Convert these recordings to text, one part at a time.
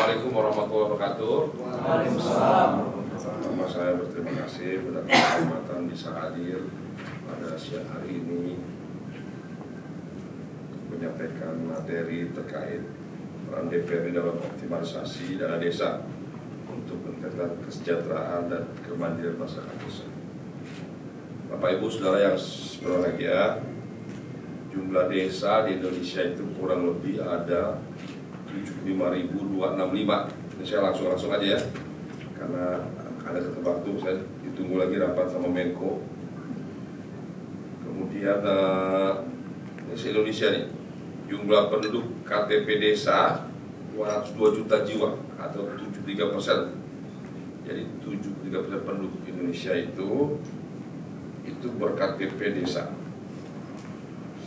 Assalamualaikum warahmatullahi wabarakatuh. Waalaikumsalam. Pertama saya berterima kasih pada kesempatan bisa hadir pada siang hari ini menyampaikan materi terkait peran DPR dalam optimalisasi dana desa untuk meningkatkan kesejahteraan dan kemandirian masyarakat desa. Bapak Ibu Saudara yang berbahagia, jumlah desa di Indonesia itu kurang lebih ada 75.265. Ini saya langsung aja ya, karena ada waktu saya ditunggu lagi rapat sama Menko. Kemudian ini se-Indonesia nih, jumlah penduduk KTP desa 202 juta jiwa atau 73%. Jadi 73% penduduk Indonesia itu ber-KTP desa.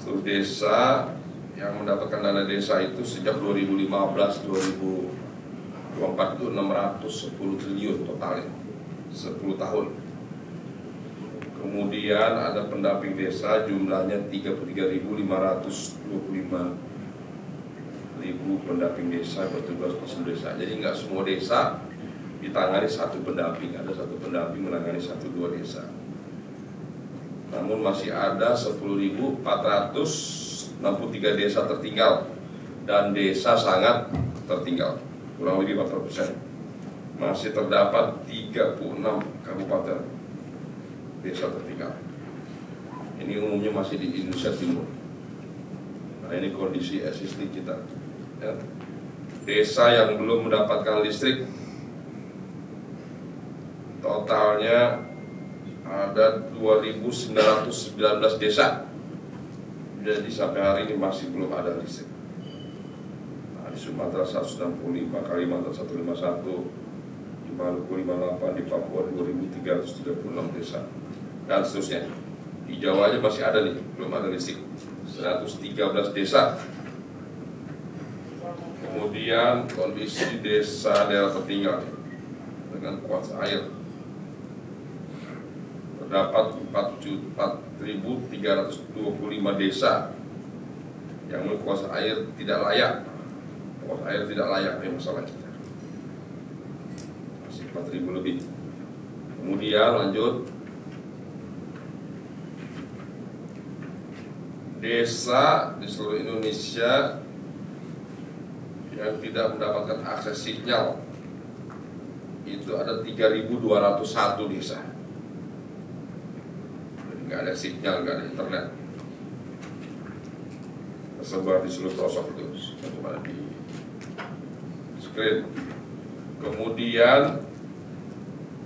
Seluruh desa yang mendapatkan dana desa itu sejak 2015-2024 itu 610 triliun totalnya 10 tahun. Kemudian ada pendamping desa jumlahnya 33.525 pendamping desa bertugas di seluruh desa. Jadi nggak semua desa ditangani satu pendamping, ada satu pendamping menangani 1-2 desa. Namun masih ada 10.463 desa tertinggal dan desa sangat tertinggal, kurang lebih 40%. Masih terdapat 36 kabupaten desa tertinggal. Ini umumnya masih di Indonesia Timur. Nah, ini kondisi existing kita ya. Desa yang belum mendapatkan listrik totalnya ada 2.919 desa. Jadi sampai hari ini masih belum ada listrik. Nah, di Sumatera 165, Kalimantan 151, di Maluku 58, di Papua 2.336 desa, dan seterusnya. Di Jawa aja masih ada nih, belum ada listrik, 113 desa. Kemudian kondisi desa daerah tertinggal dengan kuasa air, terdapat 4.325 desa yang kuasa air tidak layak. Kuasa air tidak layak ini masalah kita. Masih 4.000 lebih. Kemudian lanjut, desa di seluruh Indonesia yang tidak mendapatkan akses sinyal itu ada 3.201 desa. Nggak ada sinyal, nggak ada internet, tersebar di seluruh pelosok itu, bagaimana di screen. Kemudian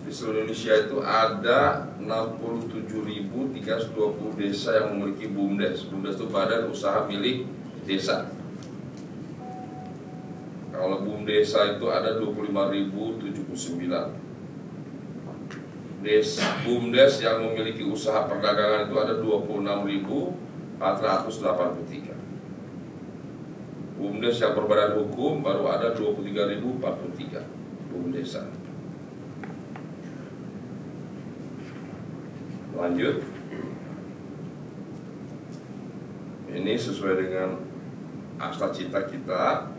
di seluruh Indonesia itu ada 67.320 desa yang memiliki BUMDes. BUMDes itu badan usaha milik desa. Kalau BUMDesa itu ada 25.079. BUMDes yang memiliki usaha perdagangan itu ada 26.483. BUMDes yang berbadan hukum baru ada 23.043 BUMDesa. Lanjut, ini sesuai dengan akta cita kita.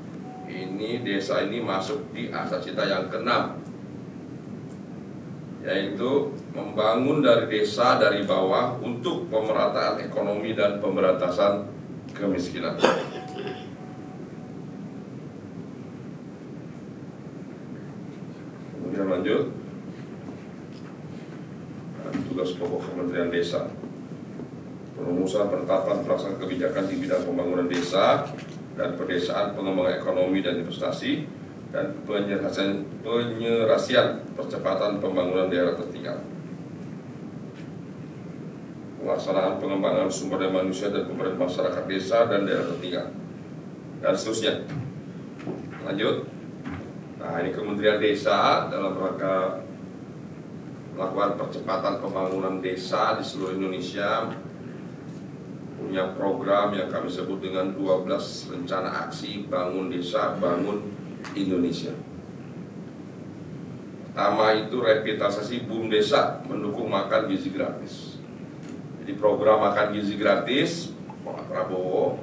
Ini desa ini masuk di akta cita yang ke-6, yaitu membangun dari desa dari bawah untuk pemerataan ekonomi dan pemberantasan kemiskinan. Kemudian lanjut, tugas pokok Kementerian Desa, perumusan, penetapan, pelaksanaan kebijakan di bidang pembangunan desa dan pedesaan, pengembangan ekonomi dan investasi, dan penyelesaian percepatan pembangunan daerah tertinggal, pelaksanaan pengembangan sumber daya manusia dan pemberdayaan masyarakat desa dan daerah tertinggal, dan seterusnya. Lanjut, nah ini Kementerian Desa dalam rangka melakukan percepatan pembangunan desa di seluruh Indonesia punya program yang kami sebut dengan 12 rencana aksi bangun desa, bangun Indonesia. Pertama itu revitalisasi BUMDesa, mendukung makan gizi gratis. Jadi program makan gizi gratis Pak Prabowo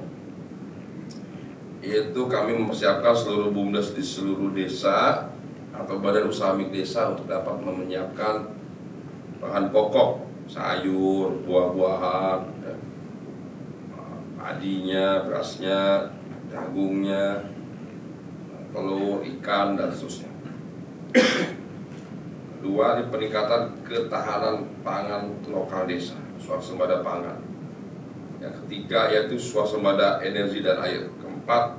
yaitu kami mempersiapkan seluruh BUMDes di seluruh desa atau badan usaha milik desa untuk dapat menyiapkan bahan pokok, sayur, buah-buahan, padinya, berasnya, jagungnya, telur, ikan, dan seterusnya. Kedua, di peningkatan ketahanan pangan lokal desa, swasembada pangan. Yang ketiga yaitu swasembada energi dan air. Keempat,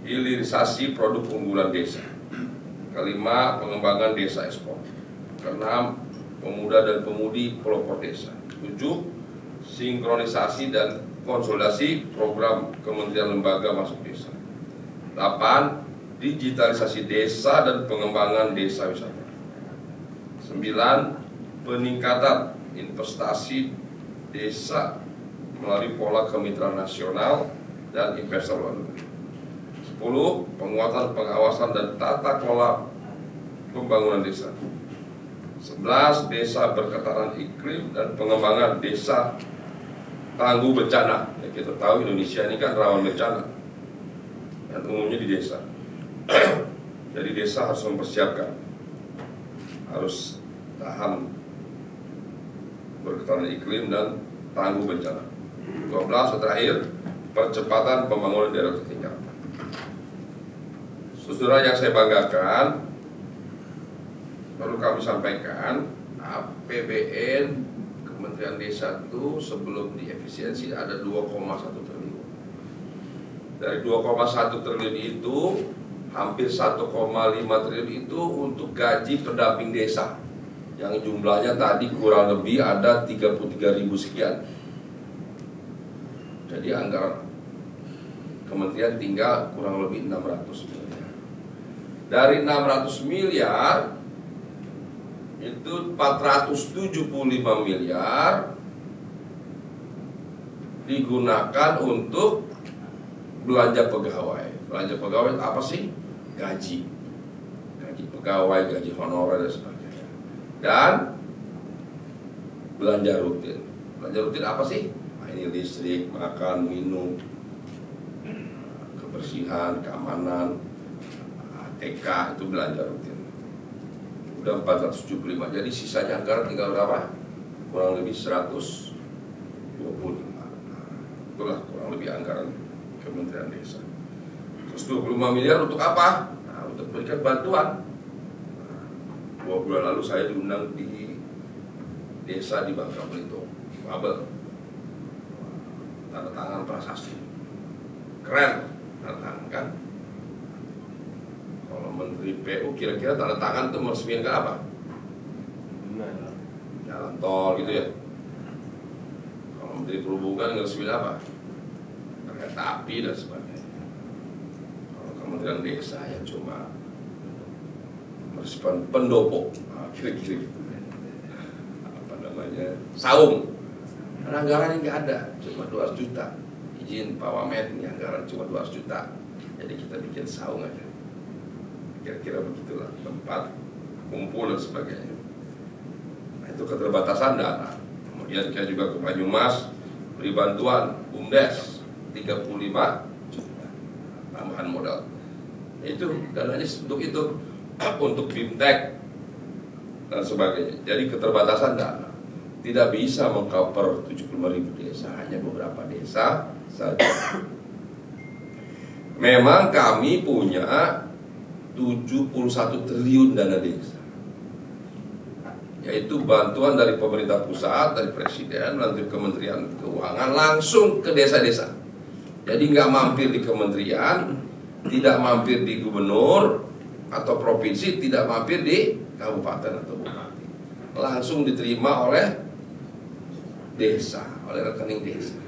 hilirisasi produk unggulan desa. Kelima, pengembangan desa ekspor. Keenam, pemuda dan pemudi pelopor desa. 7, sinkronisasi dan konsolidasi program kementerian lembaga masuk desa. 8, digitalisasi desa dan pengembangan desa wisata. 9, peningkatan investasi desa melalui pola kemitraan nasional dan investor luar negeri. 10, penguatan pengawasan dan tata kelola pembangunan desa. 11, desa berketahanan iklim dan pengembangan desa tangguh bencana. Ya, kita tahu Indonesia ini kan rawan bencana, dan umumnya di desa. Jadi desa harus mempersiapkan, harus tahan berketahanan iklim dan tangguh bencana. 12, terakhir, percepatan pembangunan daerah tertinggal. Saudara yang saya banggakan, perlu kami sampaikan, APBN Kementerian Desa itu sebelum diefisiensi ada 2,1 triliun. Dari 2,1 triliun itu, hampir 1,5 triliun itu untuk gaji pendamping desa, yang jumlahnya tadi kurang lebih ada 33.000 sekian. Jadi anggaran kementerian tinggal kurang lebih 600 miliar. Dari 600 miliar itu 475 miliar digunakan untuk belanja pegawai. Belanja pegawai apa sih? Gaji pegawai, gaji honorer dan sebagainya. Dan belanja rutin. Belanja rutin apa sih? Nah, ini listrik, makan, minum, kebersihan, keamanan, TK, itu belanja rutin. Udah 475. Jadi sisanya anggaran tinggal berapa? Kurang lebih 125. Itulah kurang lebih anggaran Kementerian Desa. 125 miliar untuk apa? Nah, untuk memberikan bantuan. 2 bulan lalu saya diundang di desa di Bangka Belitung, Babel, tanda tangan prasasti, keren, tanda tangan kan? Kalau Menteri PU kira-kira tanda tangan itu meresmikan apa? Jalan tol gitu ya. Kalau Menteri Perhubungan meresmikan apa? Kereta api dan sebagainya. Kalau Kementerian Desa ya cuma meresmikan pendopo, kira-kira gitu. Apa namanya? Saung. Anggaran nggak ada, cuma 200 juta. Izin Pak Wamen, ini anggaran cuma 200 juta. Jadi kita bikin saung aja. Kira-kira begitulah, tempat kumpul dan sebagainya. Nah, itu keterbatasan dana. Kemudian kita juga ke Banyumas beri bantuan BUMDes 35 juta tambahan modal. Itu dananya untuk itu, untuk BIMTEK dan sebagainya. Jadi keterbatasan dana. Tidak bisa mengcover 75.000 desa, hanya beberapa desa saja. Memang kami punya 71 triliun dana desa, yaitu bantuan dari pemerintah pusat, dari presiden, nanti Kementerian Keuangan langsung ke desa-desa. Jadi nggak mampir di kementerian, tidak mampir di gubernur atau provinsi, tidak mampir di kabupaten atau bupati, langsung diterima oleh desa, oleh rekening desa.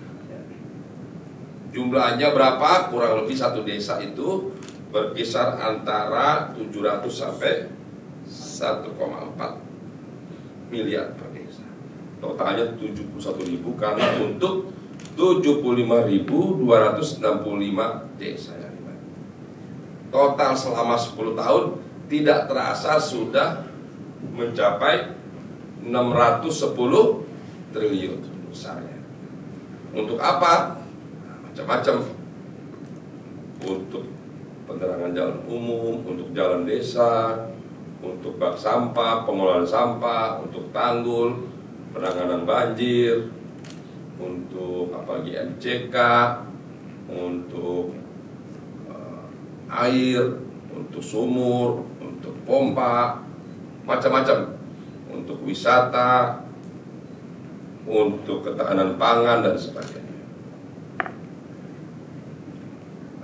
Jumlahnya berapa? Kurang lebih satu desa itu berkisar antara 700 sampai 1,4 miliar per desa. Totalnya 71.000 karena untuk 75.265 desa yang dibantu. Total selama 10 tahun tidak terasa sudah mencapai 610 triliun besarnya. Untuk apa? Nah, macam-macam. untuk penerangan jalan umum, untuk jalan desa, untuk bak sampah, pengelolaan sampah, untuk tanggul, penanganan banjir, untuk apalagi MCK, untuk air, untuk sumur, untuk pompa, macam-macam, untuk wisata, untuk ketahanan pangan dan sebagainya.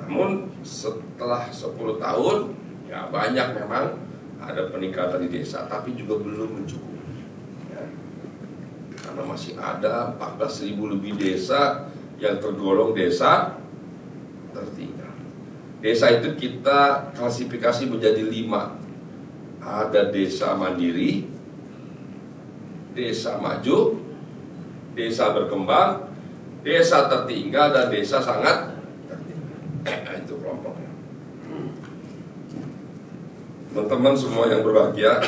Namun setelah 10 tahun, ya banyak memang ada peningkatan di desa, tapi juga belum mencukupi. Ya. Karena masih ada 14.000 lebih desa yang tergolong desa tertinggal. Desa itu kita klasifikasi menjadi 5. Ada desa mandiri, desa maju, desa berkembang, desa tertinggal, dan desa sangat tertinggal. Itu kelompoknya. Teman-teman semua yang berbahagia,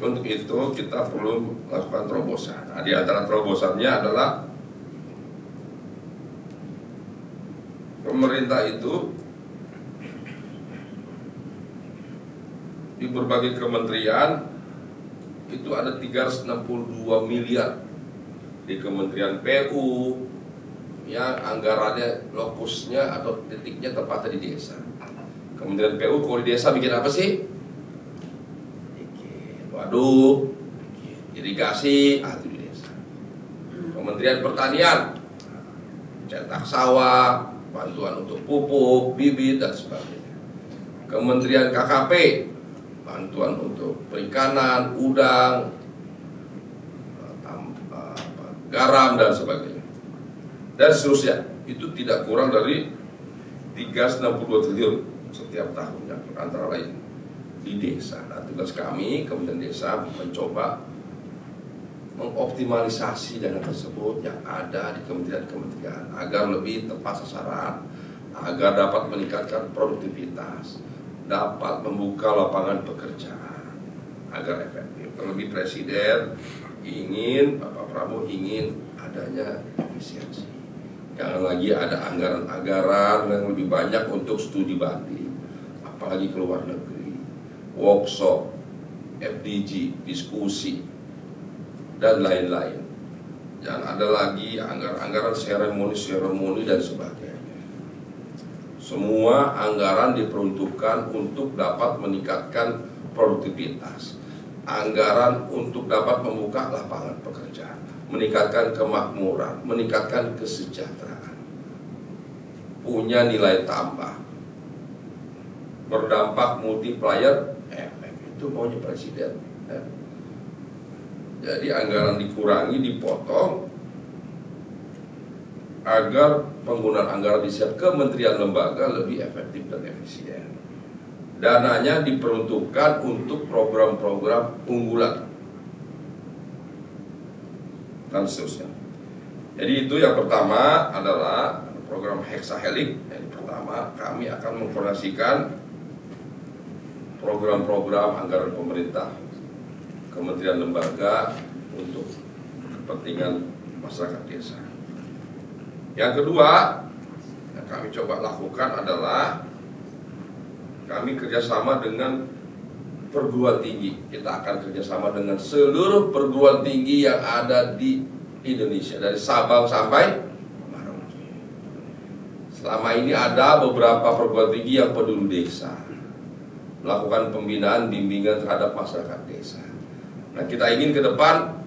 untuk itu kita perlu melakukan terobosan. Nah, di antara terobosannya adalah pemerintah itu di berbagai kementerian itu ada 362 miliar di Kementerian PU yang anggarannya lokusnya atau titiknya tepatnya di desa. Kementerian PU kalau di desa bikin apa sih? Bikin waduk, irigasi, itu di desa. Kementerian Pertanian cetak sawah, bantuan untuk pupuk, bibit dan sebagainya. Kementerian KKP bantuan untuk perikanan, udang, garam dan sebagainya, dan seterusnya. Itu tidak kurang dari 362 triliun setiap tahunnya, antara lain di desa. Nah, tugas kami Kementerian Desa mencoba mengoptimalisasi dana tersebut yang ada di kementerian-kementerian agar lebih tepat sasaran, agar dapat meningkatkan produktivitas, dapat membuka lapangan pekerjaan agar efektif. Terlebih Presiden ingin, Bapak Prabowo ingin adanya efisiensi. Jangan lagi ada anggaran-anggaran yang lebih banyak untuk studi banding, apalagi ke luar negeri, workshop, FDG, diskusi, dan lain-lain. Jangan ada lagi anggaran-anggaran seremoni dan sebagainya. Semua anggaran diperuntukkan untuk dapat meningkatkan produktivitas, anggaran untuk dapat membuka lapangan pekerjaan, meningkatkan kemakmuran, meningkatkan kesejahteraan, punya nilai tambah, berdampak multiplier efek. Itu maunya Presiden. Jadi anggaran dikurangi, dipotong, agar penggunaan anggaran di setiap kementerian lembaga lebih efektif dan efisien. Dananya diperuntukkan untuk program-program unggulan dan seterusnya. Jadi itu yang pertama adalah program Hexahelix. Yang pertama, kami akan mengkoordinasikan program-program anggaran pemerintah, kementerian lembaga untuk kepentingan masyarakat desa. Yang kedua yang kami coba lakukan adalah kami kerjasama dengan perguruan tinggi. Kita akan kerjasama dengan seluruh perguruan tinggi yang ada di Indonesia, dari Sabang sampai Merauke. Selama ini ada beberapa perguruan tinggi yang peduli desa, melakukan pembinaan bimbingan terhadap masyarakat desa. Nah, kita ingin ke depan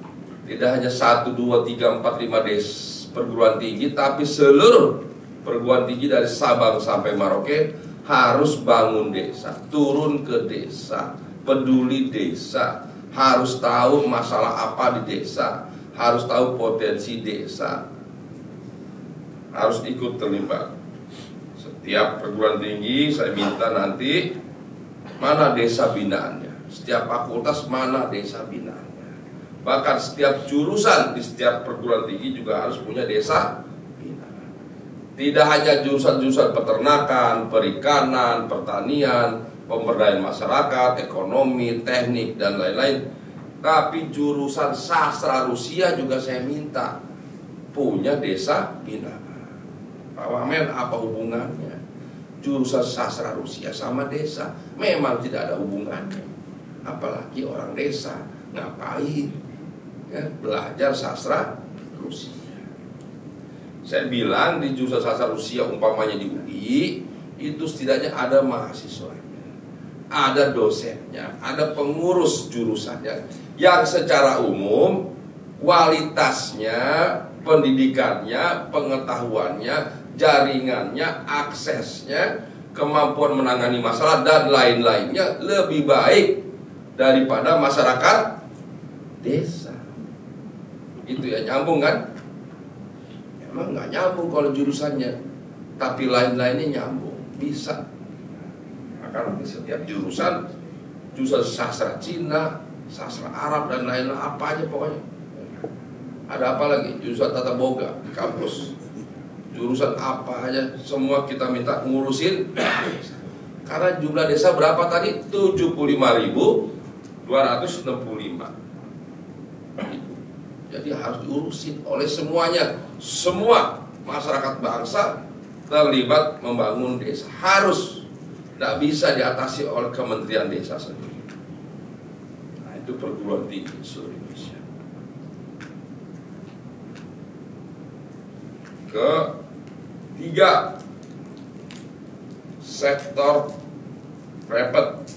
tidak hanya 1, 2, 3, 4, 5 desa perguruan tinggi, tapi seluruh perguruan tinggi dari Sabang sampai Merauke harus bangun desa, turun ke desa, peduli desa, harus tahu masalah apa di desa, harus tahu potensi desa, harus ikut terlibat. Setiap perguruan tinggi saya minta nanti mana desa binaannya, setiap fakultas mana desa binaannya. Bahkan setiap jurusan di setiap perguruan tinggi juga harus punya desa binaan. Tidak hanya jurusan-jurusan peternakan, perikanan, pertanian, pemberdayaan masyarakat, ekonomi, teknik, dan lain-lain, tapi jurusan sastra Rusia juga saya minta punya desa binaan. Pak Wamen, apa hubungannya? jurusan sastra Rusia sama desa memang tidak ada hubungannya. Apalagi orang desa ngapain ya, belajar sastra Rusia. Saya bilang di jurusan sastra Rusia umpamanya di UI itu setidaknya ada mahasiswanya, ada dosennya, ada pengurus jurusannya yang secara umum kualitasnya, pendidikannya, pengetahuannya, jaringannya, aksesnya, kemampuan menangani masalah dan lain-lainnya lebih baik daripada masyarakat desa. Itu ya, nyambung kan? Emang nggak nyambung kalau jurusannya, tapi lain-lainnya nyambung, bisa. Maka di setiap jurusan sastra Cina, sastra Arab dan lain-lain apa aja pokoknya. Ada apa lagi? Jurusan tata boga di kampus. Jurusan apa aja, semua kita minta ngurusin. Karena jumlah desa berapa tadi? 75.265. Jadi harus diurusin oleh semuanya. Semua masyarakat bangsa terlibat membangun desa. Harus. Tidak bisa diatasi oleh Kementerian Desa sendiri. Nah, itu perguruan tinggi seluruh Indonesia. Ketiga, sektor private,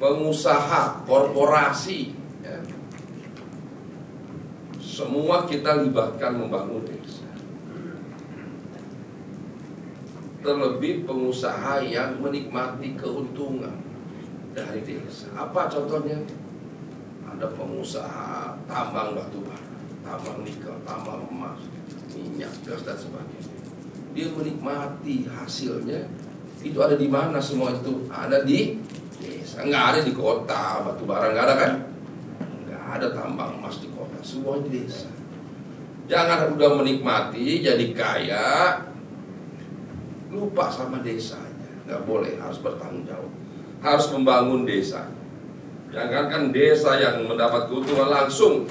pengusaha, korporasi, ya. Semua kita libatkan membangun desa. Terlebih pengusaha yang menikmati keuntungan dari desa. Apa contohnya? Ada pengusaha tambang batu bara, tambang nikel, tambang emas, minyak, gas dan sebagainya. Dia menikmati hasilnya. Itu ada di mana semua itu? Ada di desa. Nggak ada di kota, batu bara nggak ada kan? Nggak ada tambang emas di kota, semua di desa. Jangan udah menikmati jadi kaya lupa sama desanya. Nggak boleh, harus bertanggung jawab, harus membangun desa. Jangankan desa yang mendapat keuntungan langsung,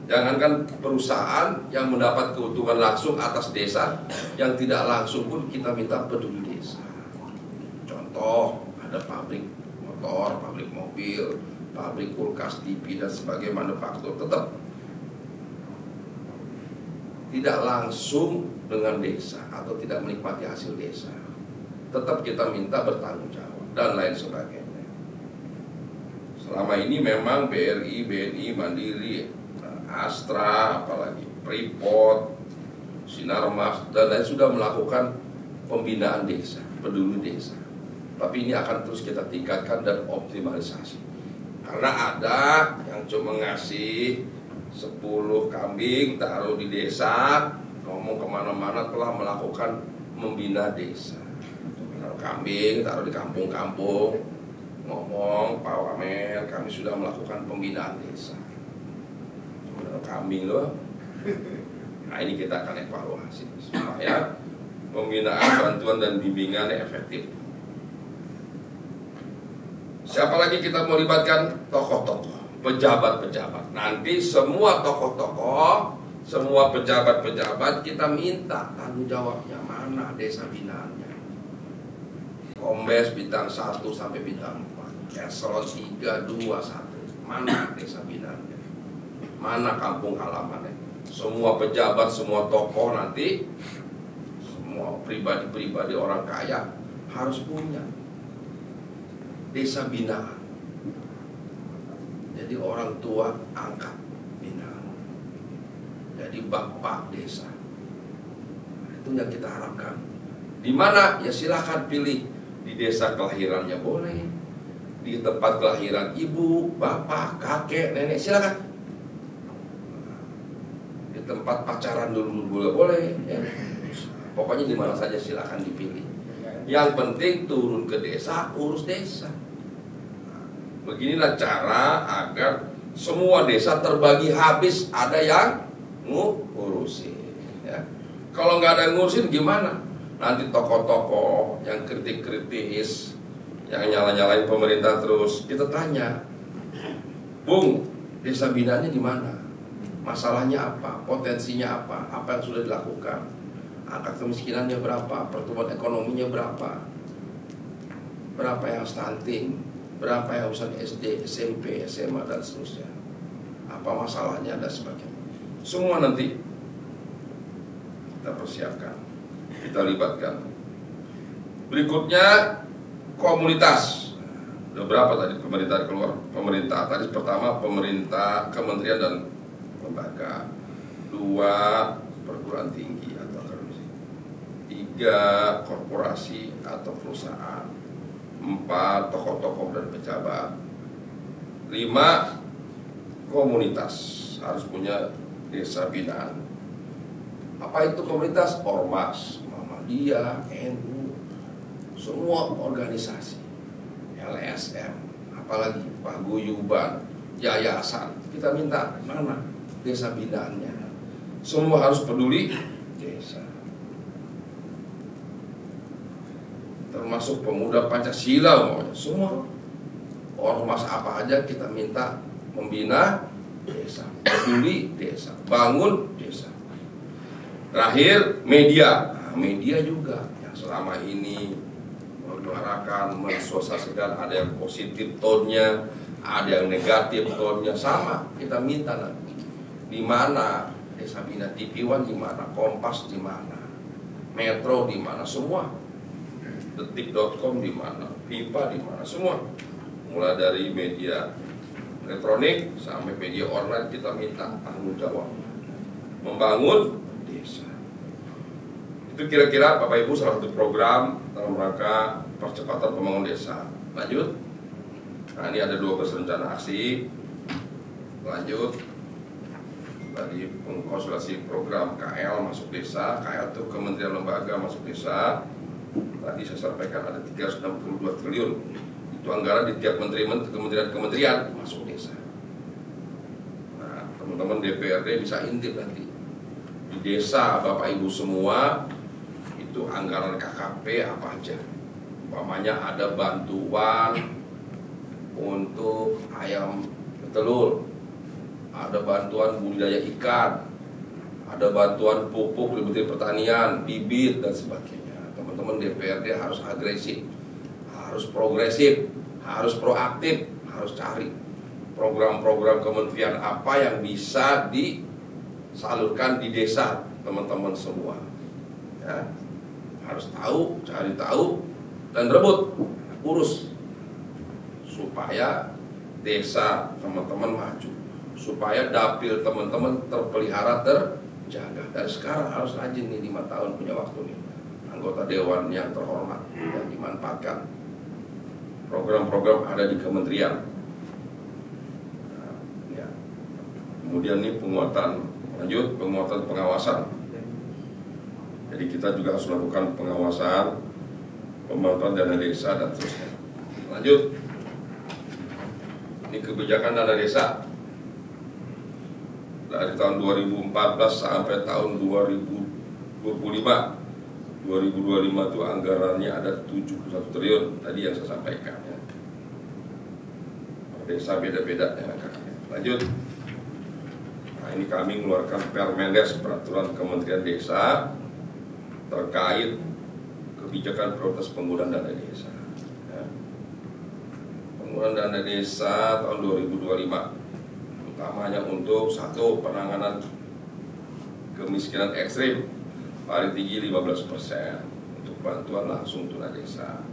jangankan perusahaan yang mendapat keuntungan langsung atas desa, yang tidak langsung pun kita minta peduli desa. Contoh, ada pabrik motor, pabrik mobil, pabrik kulkas, TV dan sebagainya, manufaktur, tetap tidak langsung dengan desa atau tidak menikmati hasil desa, tetap kita minta bertanggung jawab dan lain sebagainya. Selama ini memang BRI, BNI, Mandiri, Astra, apalagi Freeport, Sinarmas dan lain sudah melakukan pembinaan desa, peduli desa. Tapi ini akan terus kita tingkatkan dan optimalisasi. Karena ada yang cuma ngasih 10 kambing taruh di desa, ngomong kemana-mana telah melakukan membina desa. Taruh kambing, taruh di kampung-kampung, ngomong, Pak Wamen, kami sudah melakukan pembinaan desa. Taruh kambing loh. Nah, ini kita akan evaluasi supaya pembinaan, bantuan dan bimbingan efektif. Siapa lagi kita mau libatkan? Tokoh-tokoh, pejabat-pejabat. Nanti semua tokoh-tokoh, semua pejabat-pejabat kita minta tanggung jawabnya, mana desa binaannya. Kombes bintang 1 sampai bintang 4, eselon 3, 2, 1. Mana desa binaannya? Mana kampung halamannya? Semua pejabat, semua tokoh nanti, semua pribadi-pribadi orang kaya harus punya desa binaan. Jadi orang tua angkat binaan, jadi bapak desa. Itu yang kita harapkan. Di mana? Ya silakan pilih. Di desa kelahirannya boleh, di tempat kelahiran ibu, bapak, kakek, nenek, silakan. Di tempat pacaran dulu boleh, ya. Pokoknya di mana saja silakan dipilih. Yang penting turun ke desa, urus desa. Beginilah cara agar semua desa terbagi habis, ada yang ngurusin. Ya. Kalau nggak ada yang ngurusin gimana? Nanti tokoh-tokoh yang kritis, yang nyala-nyalain pemerintah terus, kita tanya, Bung, desa binaannya di mana? Masalahnya apa? Potensinya apa? Apa yang sudah dilakukan? angka kemiskinannya berapa, pertumbuhan ekonominya berapa yang stunting, berapa yang urusan SD, SMP, SMA dan seterusnya, apa masalahnya dan sebagainya. Semua nanti kita persiapkan, kita libatkan. Berikutnya komunitas. Udah berapa tadi pemerintah keluar? Pemerintah tadi pertama pemerintah, kementerian dan lembaga. 2 perguruan tinggi atau akademisi. 3 korporasi atau perusahaan. 4 tokoh-tokoh dan pejabat. 5 komunitas, harus punya desa binaan. Apa itu komunitas? Ormas, Muhammadiyah, NU, semua organisasi. LSM, apalagi paguyuban, yayasan. Kita minta mana desa binaannya. Semua harus peduli desa. Termasuk pemuda Pancasila, semua ormas apa aja kita minta membina desa, peduli desa, bangun desa. Terakhir media, media juga yang selama ini menyuarakan, mensosialisasikan, ada yang positif tone-nya, ada yang negatif tone-nya, sama. Kita minta nanti di mana Desa Bina, TV One di mana, Kompas di mana, Metro di mana, semua. Detik.com di mana, Pipa di mana, semua. Mulai dari media elektronik sampai media online kita minta tanggung jawab membangun desa. Itu kira-kira Bapak Ibu salah satu program dalam rangka percepatan pembangunan desa. Lanjut. Nah, ini ada 12 rencana aksi. Lanjut. Tadi pengkonsolidasi program KL masuk desa. KL itu kementerian lembaga masuk desa. Tadi saya sampaikan ada 362 triliun. Itu anggaran di tiap kementerian masuk desa. Nah, teman-teman DPRD bisa intip nanti. Di desa Bapak Ibu semua itu anggaran KKP apa aja. Umpamanya ada bantuan untuk ayam petelur, ada bantuan budidaya ikan, ada bantuan pupuk di Menteri Pertanian, bibit dan sebagainya. Teman-teman DPRD harus agresif, harus progresif, harus proaktif, harus cari program-program kementerian apa yang bisa disalurkan di desa teman-teman semua. Ya. Harus tahu, cari tahu, dan rebut, urus supaya desa teman-teman maju, supaya dapil teman-teman terpelihara, terjaga. Dan sekarang harus rajin nih, 5 tahun punya waktu nih, anggota dewan yang terhormat yang dimanfaatkan program-program ada di kementerian. Nah, ya. Kemudian nih penguatan, lanjut penguatan pengawasan. Jadi kita juga harus melakukan pengawasan, pemantauan dana desa dan seterusnya. Lanjut. Ini kebijakan dana desa. Dari tahun 2014 sampai tahun 2025. 2025 itu anggarannya ada 71 triliun. Tadi yang saya sampaikan ya. Desa beda-beda ya. Lanjut. Nah, ini kami mengeluarkan Permendes, peraturan Kementerian Desa terkait kebijakan prioritas penggunaan dana desa. Ya. Penggunaan dana desa tahun 2025 utamanya untuk 1. Penanganan kemiskinan ekstrim paling tinggi 15% untuk bantuan langsung tunai desa.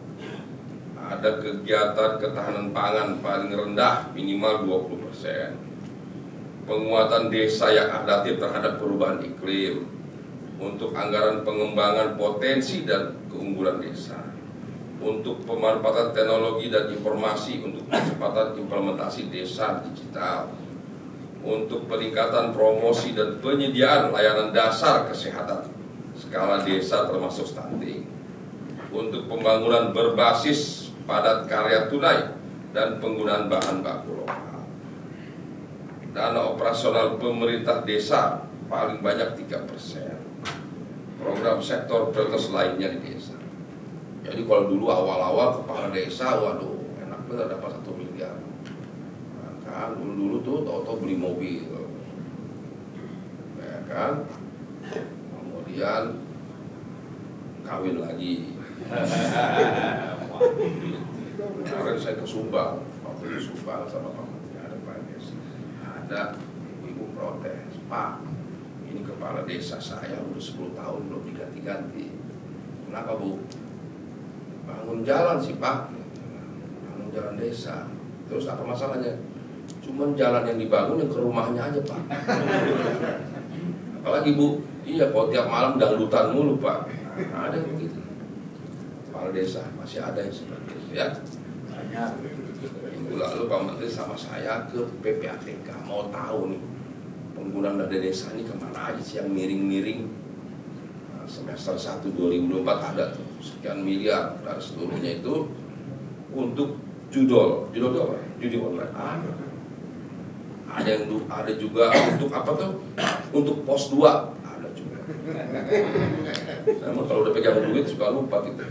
Ada kegiatan ketahanan pangan paling rendah minimal 20%. Penguatan desa yang adaptif terhadap perubahan iklim. Untuk anggaran pengembangan potensi dan keunggulan desa, untuk pemanfaatan teknologi dan informasi untuk percepatan implementasi desa digital, untuk peningkatan promosi dan penyediaan layanan dasar kesehatan skala desa termasuk stunting, untuk pembangunan berbasis padat karya tunai dan penggunaan bahan baku lokal. Dana operasional pemerintah desa paling banyak 3%. Program sektor prioritas lainnya di desa. Jadi kalau dulu awal-awal kepala desa, waduh enak bener dapat 1 miliar. Nah, kan dulu tuh tahu-tahu beli mobil, ya kan. Kemudian kawin lagi. Kemarin saya ke Subang, waktu di Subang sama Pak Menteri ada Pak Desa, ada ibu protes, Pak, ini kepala desa saya udah 10 tahun belum diganti-ganti. Kenapa Bu? Bangun jalan sih Pak, bangun jalan desa. Terus apa masalahnya? Cuman jalan yang dibangun yang ke rumahnya aja Pak. Apalagi Bu, iya kalau tiap malam dangdutan mulu Pak. Nah, ada yang begitu. Kepala desa masih ada yang seperti itu ya. Minggu lalu Pak Menteri sama saya ke PPATK mau tahu nih penggunaan dana desa ini kemana aja sih yang miring-miring. Nah, semester 1 2024 ada tuh sekian miliar dari seluruhnya itu untuk judol itu apa? Judi online. Ada juga untuk apa tuh? Untuk pos 2 ada juga. Namun kalau udah pegang duit suka lupa gitu.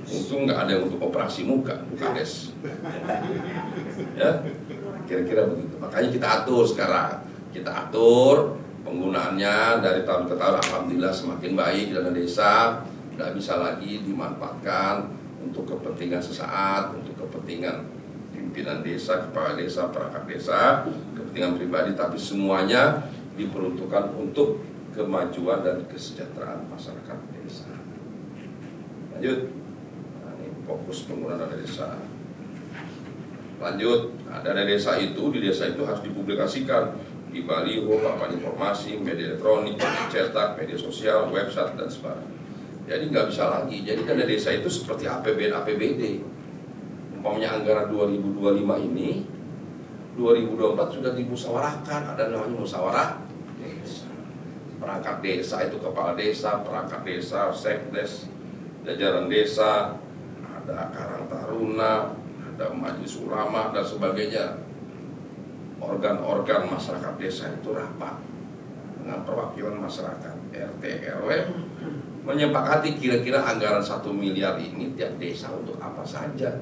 Untung nggak ada yang untuk operasi muka des. Ya, kira-kira begitu. Makanya kita atur sekarang. Kita atur penggunaannya dari tahun ke tahun. Alhamdulillah semakin baik dana desa. Nggak bisa lagi dimanfaatkan untuk kepentingan sesaat, untuk kepentingan pimpinan desa, kepala desa, perangkat desa, kepentingan pribadi, tapi semuanya diperuntukkan untuk kemajuan dan kesejahteraan masyarakat desa. Lanjut, nah, ini fokus penggunaan dana desa. Lanjut, nah, dana desa itu di desa itu harus dipublikasikan di baliho, papan informasi, media elektronik, media cetak, media sosial, website dan sebagainya. Jadi nggak bisa lagi. Jadi dana desa itu seperti APBD. Umpamanya anggaran 2025 ini 2024 sudah dimusyawarahkan, ada namanya musyawarah desa. Perangkat desa itu kepala desa, perangkat desa, sekdes, jajaran desa, ada Karang Taruna, ada majelis ulama dan sebagainya. Organ-organ masyarakat desa itu rapat dengan perwakilan masyarakat RT RW menyepakati kira-kira anggaran 1 miliar ini tiap desa untuk apa saja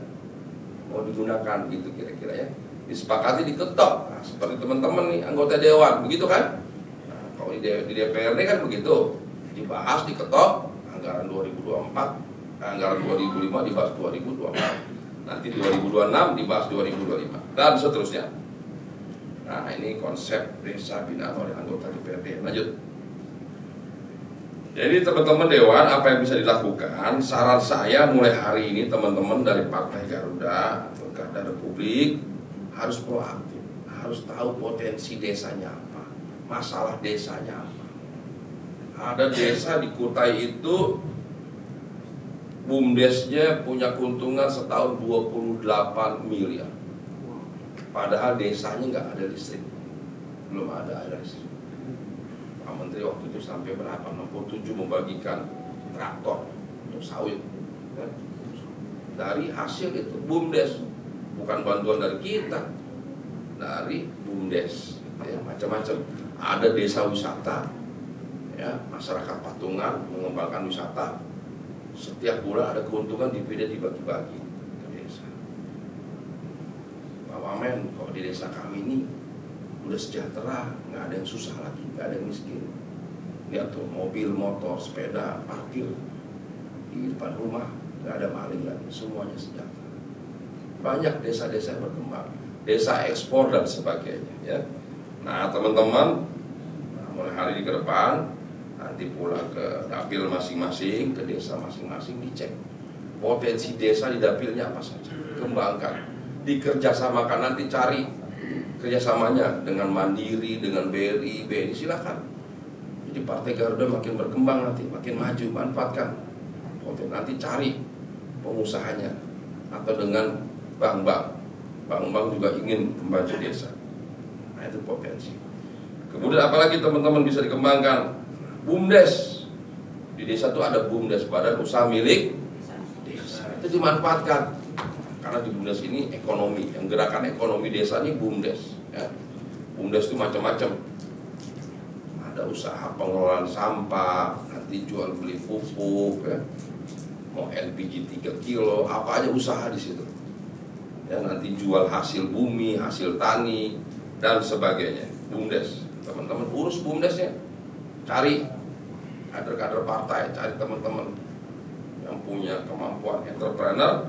mau digunakan gitu kira-kira ya. Disepakati diketok. Nah, seperti teman-teman nih anggota dewan begitu kan. Nah, kalau di DPRD kan begitu. Dibahas diketok anggaran 2024, anggaran 2005 dibahas 2024. Nanti 2026 dibahas 2025 dan seterusnya. Nah, ini konsep desa binaan oleh anggota DPRD. Lanjut. Jadi teman-teman Dewan, apa yang bisa dilakukan? Saran saya mulai hari ini teman-teman dari Partai Garuda atau Garda Republik harus proaktif, harus tahu potensi desanya apa, masalah desanya apa. Ada desa di Kutai itu BUMDesnya punya keuntungan setahun 28 miliar. Padahal desanya nggak ada listrik, belum ada air listrik. Pak Menteri waktu itu sampai berapa? 67 membagikan traktor untuk sawit. Dari hasil itu BUMDes, bukan bantuan dari kita, dari BUMDes, ya, macam-macam. Ada desa wisata, ya, masyarakat patungan mengembangkan wisata. Setiap bulan ada keuntungan dividen dibagi-bagi ke desa. Pak Wamen, kalau di desa kami ini udah sejahtera, nggak ada yang susah lagi, nggak ada yang miskin. Lihat tuh mobil, motor, sepeda, parkir di depan rumah, nggak ada maling lagi, semuanya sejahtera. Banyak desa-desa yang berkembang, desa ekspor dan sebagainya. Ya. Nah teman-teman, mulai hari ini ke depan, nanti pulang ke dapil masing-masing, ke desa masing-masing, dicek potensi desa di dapilnya apa saja, kembangkan, dikerjasamakan, nanti cari kerjasamanya dengan Mandiri, dengan BRI, BNI, silakan. Jadi Partai Garuda makin berkembang nanti, makin maju, manfaatkan. Nanti cari pengusahanya atau dengan bank-bank. Bank-bank juga ingin membantu desa. Nah itu potensi. Kemudian apalagi teman-teman bisa dikembangkan? BUMDes. Di desa itu ada BUMDes, badan usaha milik desa. Itu dimanfaatkan. Karena di BUMDes ini ekonomi, yang gerakan ekonomi desa ini BUMDes. Ya. BUMDes itu macam-macam. Ada usaha pengelolaan sampah, nanti jual beli pupuk, ya. Mau LPG 3 kilo, apa aja usaha di situ. Ya, nanti jual hasil bumi, hasil tani dan sebagainya. BUMDes, teman-teman urus BUMDesnya, cari kader-kader partai, cari teman-teman yang punya kemampuan entrepreneur,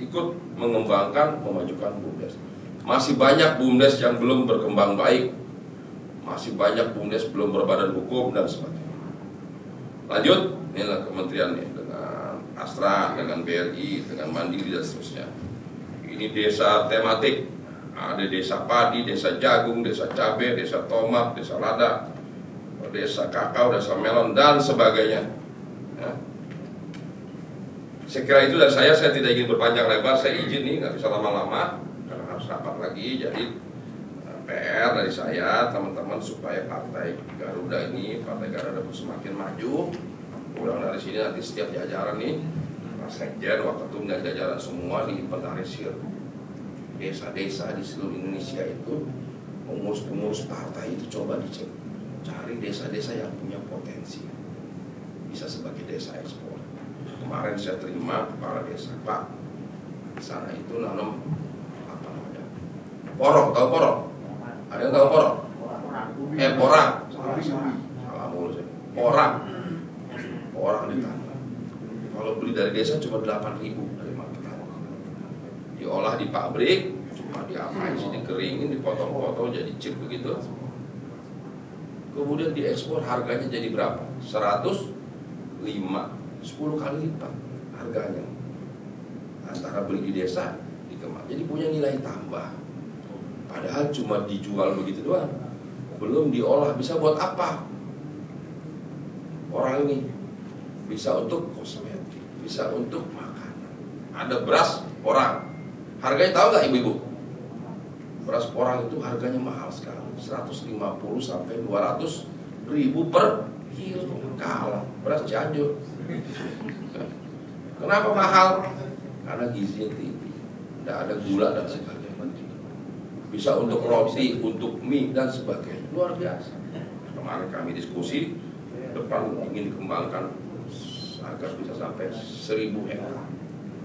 ikut mengembangkan, memajukan BUMDes. Masih banyak BUMDes yang belum berkembang baik, masih banyak BUMDes belum berbadan hukum dan sebagainya. Lanjut, inilah kementerian nih, dengan Astra, dengan BRI, dengan Mandiri dan seterusnya. Ini desa tematik, ada desa padi, desa jagung, desa cabai, desa tomat, desa lada, desa kakao, desa melon dan sebagainya. Ya. Saya kira itu dari saya tidak ingin berpanjang lebar, saya izin nih, nggak bisa lama-lama karena harus rapat lagi. Jadi PR dari saya, teman-teman, supaya Partai Garuda ini, Partai Garuda semakin maju. Pulang dari sini nanti setiap jajaran nih, Sekjen, Wakatum dan jajaran semua diinventarisir desa-desa di seluruh Indonesia itu, pengurus-pengurus partai itu coba dicek, cari desa-desa yang punya potensi bisa sebagai desa ekspor. Kemarin saya terima kepala desa, Pak, sana itu nanam apa namanya, porong, tahu porong? Ada yang tahu porong? Porang. Salah mulu saya. Porang ditanam. Kalau beli dari desa cuma 8.000 dari petani. Diolah di pabrik, cuma diapain sih, dikeringin, dipotong-potong jadi chip begitu. Kemudian diekspor, harganya jadi berapa? 105, 10 kali lipat harganya. Antara beli di desa, dikemas. Jadi punya nilai tambah. Padahal cuma dijual begitu doang. Belum diolah, bisa buat apa? Orang ini bisa untuk kosmetik, bisa untuk makanan. Ada beras porang. Harganya tahu nggak ibu-ibu? Beras porang itu harganya mahal sekali, 150 sampai 200 ribu per kilo. Kalah beras Cianjur. Kenapa mahal? Karena gizinya tinggi, tidak ada gula dan sebagainya. Bisa untuk roti, untuk mie dan sebagainya. Luar biasa. Kemarin kami diskusi, depan ingin dikembangkan agar bisa sampai 1.000 hektar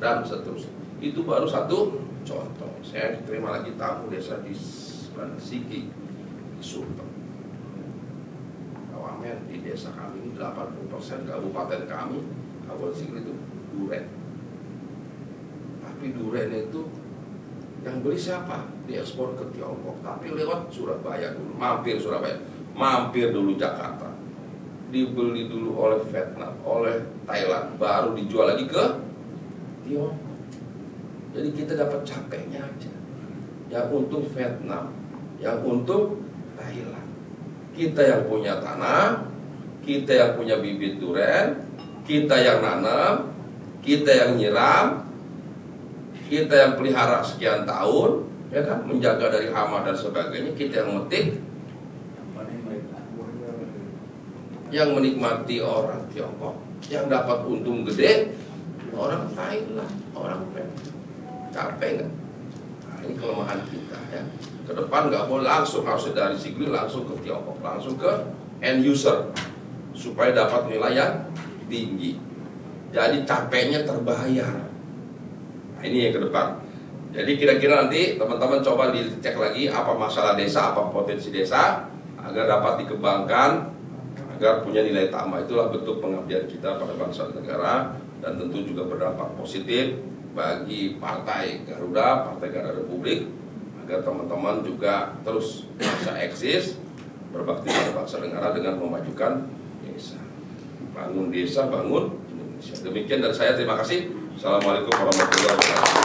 dan seterusnya. Itu baru satu contoh. Saya diterima lagi tamu desa di Siki, di Sulteng. Wamen di desa kami ini 80% kabupaten kami, Kabupaten Siki itu duren. Tapi duren itu yang beli siapa? Diekspor ke Tiongkok, tapi lewat Surabaya dulu, mampir Surabaya, mampir dulu Jakarta, dibeli dulu oleh Vietnam, oleh Thailand, baru dijual lagi ke Tiongkok. Jadi kita dapat capeknya aja. Yang untung Vietnam, yang untung Thailand. Kita yang punya tanah, kita yang punya bibit durian, kita yang nanam, kita yang nyiram, kita yang pelihara sekian tahun, ya kan, menjaga dari hama dan sebagainya, kita yang metik. Yang menikmati orang Tiongkok, yang dapat untung gede orang Thailand, orang Vietnam. Capek nggak? Nah, ini kelemahan kita ya. Ke depan nggak boleh langsung, harus dari Sigli langsung ke Tiongkok, langsung ke end user supaya dapat nilai yang tinggi. Jadi capeknya terbayar. Nah, ini yang ke depan. Jadi kira-kira nanti teman-teman coba dicek lagi apa masalah desa, apa potensi desa agar dapat dikembangkan, agar punya nilai tambah. Itulah bentuk pengabdian kita pada bangsa dan negara, dan tentu juga berdampak positif bagi Partai Garuda, Partai Garuda Republik, agar teman-teman juga terus bisa eksis berbakti pada bangsa dan negara dengan memajukan desa. Bangun desa, bangun Indonesia. Demikian dari saya, terima kasih. Assalamualaikum warahmatullahi wabarakatuh.